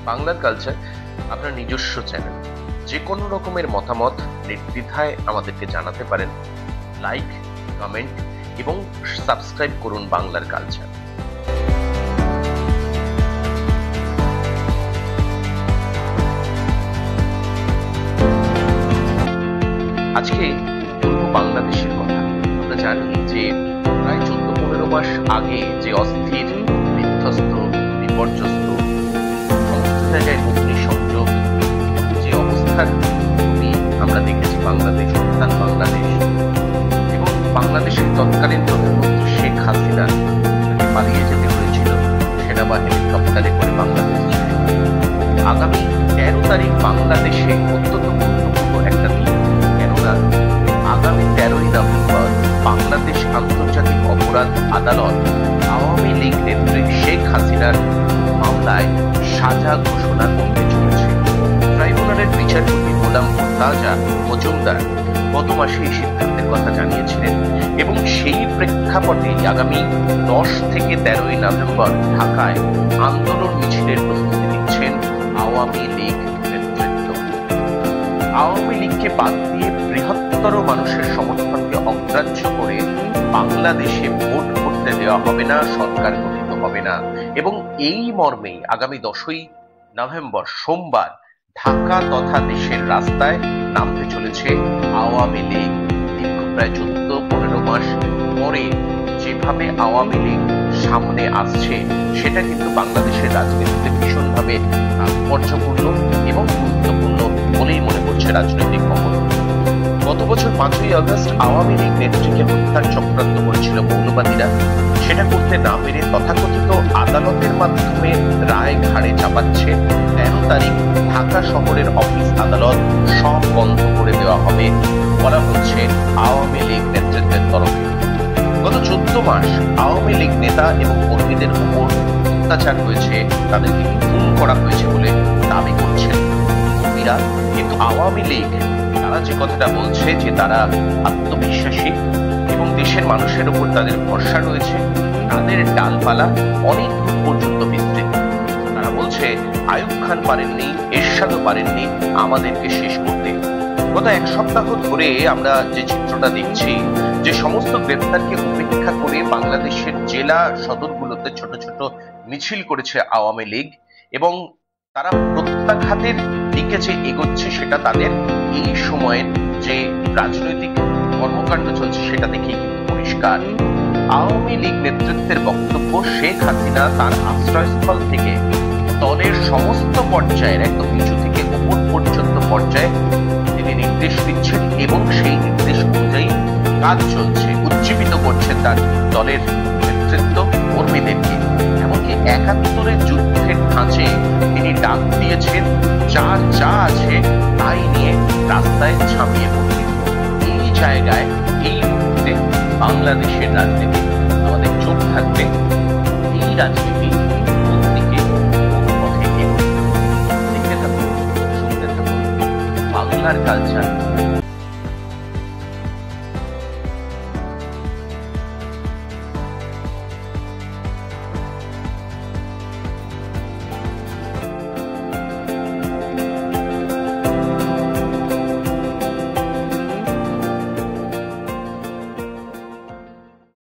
বাংলার কালচার আপনার নিজস্ব চ্যানেল। যে কোনো রকমের মতামত নির্দ্বিধায় আমাদেরকে জানাতে পারেন। লাইক, কমেন্ট এবং সাবস্ক্রাইব করুন বাংলার কালচার। আজকে বলবো বাংলাদেশের কথা। আমরা জানি যে প্রায় 14-15 মাস আগে যে অস্থির, বিধ্বস্ত, বিপর্যস্ত, সমস্ত জায়গায় অগ্নিসংযোগ, যে অবস্থার ছবি আমরা দেখেছি বাংলাদেশ, অর্থাৎ বাংলাদেশ এবং বাংলাদেশের তৎকালীন প্রধানমন্ত্রী শেখ হাসিনা তাকে পালিয়ে যেতে হয়েছিল সেনাবাহিনী হেলিকপ্টারে করে বাংলাদেশ ছেড়ে। আগামী 13 তারিখ বাংলাদেশে অত্যন্ত গুরুত্বপূর্ণ একটা দিন, কেননা আগামী 13ই নভেম্বর বাংলাদেশ আন্তর্জাতিক অপরাধ আদালত আওয়ামী লীগ নেত্রী শেখ হাসিনার মামলায় সাজা ঘোষণা করতে চলেছে। ট্রাইব্যুনালের বিচারপতি গোলাম মোর্তাজা মজুমদার গত মাসে এই সিদ্ধান্তের কথা জানিয়েছিলেন এবং সেই প্রেক্ষাপটে আগামী 10 থেকে 13ই নভেম্বর ঢাকায় আন্দোলন মিছিলের প্রস্তুতি নিচ্ছেন আওয়ামী লীগ নেতৃত্ব। আওয়ামী লীগকে বাদ দিয়ে বৃহত্তর মানুষের সমর্থনকে অগ্রাহ্য করে বাংলাদেশে ভোট করতে দেওয়া হবে না, সরকার গঠিত হবে না এবং এই মর্মেই আগামী 10ই নভেম্বর সোমবার ঢাকা তথা দেশের রাস্তায় নামতে চলেছে আওয়ামী লীগ। দীর্ঘ প্রায় 14-15 মাস পরে যেভাবে আওয়ামী লীগ সামনে আসছে সেটা কিন্তু বাংলাদেশের রাজনীতিতে ভীষণভাবে তাৎপর্যপূর্ণ এবং গুরুত্বপূর্ণ বলেই মনে করছে রাজনৈতিক মহল। গত বছর 5ই আগস্ট আওয়ামী লীগ নেত্রীকে হত্যার চক্রান্ত করেছিল মৌলবাদীরা। সেটা করতে না পেরে তথাকথিত আদালতের মাধ্যমে রায় ঘাড়ে চাপাচ্ছে। 13 তারিখ ঢাকা শহরের অফিস আদালত সব বন্ধ করে দেওয়া হবে বলা হচ্ছে আওয়ামী লীগ নেতৃত্বের তরফে। গত 14 মাস আওয়ামী লীগ নেতা এবং কর্মীদের উপর অত্যাচার হয়েছে, তাদেরকে খুন করা হয়েছে বলে দাবি করছেন কর্মীরা। কিন্তু আওয়ামী লীগ তারা যে কথাটা বলছে যে তারা আত্মবিশ্বাসী এবং দেশের মানুষের উপর তাদের ভরসা রয়েছে, তাদের ডালপালা অনেক দূর পর্যন্ত বিস্তৃত। তারা বলছে আইয়ুব খান পারেননি, এরশাদও পারেননি আমাদেরকে শেষ করতে। গত 1 সপ্তাহ ধরে আমরা যে চিত্রটা দেখছি, যে সমস্ত গ্রেপ্তারকে উপেক্ষা করে বাংলাদেশের জেলা সদরগুলোতে ছোট ছোট মিছিল করেছে আওয়ামী লীগ এবং তারা প্রত্যাঘাতের দিকে যে এগোচ্ছে সেটা তাদের এই সময়ের যে রাজনৈতিক কর্মকাণ্ড চলছে সেটা দেখেই কিন্তু পরিষ্কার। আওয়ামী লীগ নেতৃত্বের বক্তব্য, শেখ হাসিনা তার আশ্রয়স্থল থেকে দলের সমস্ত পর্যায়ের একদম নিচু থেকে উপর পর্যন্ত পর্যায়ে তিনি নির্দেশ দিচ্ছেন এবং সেই নির্দেশ অনুযায়ী কাজ চলছে। উজ্জীবিত করছেন তার দলের নেতৃত্ব কর্মীদেরকে। এমনকি 71-এর যুদ্ধের ধাঁচে তিনি ডাক দিয়েছেন যার যা আছে তাই নিয়ে রাস্তায় ঝাঁপিয়ে পড়তে। এই জায়গায় এই মুহূর্তে বাংলাদেশের রাজনীতি আমাদের চোখ থাকবে। এই রাজনীতি কোন দিকে, কোন পথে এগোবে। দেখতে থাকুন, শুনতে থাকুন বাংলার কালচার।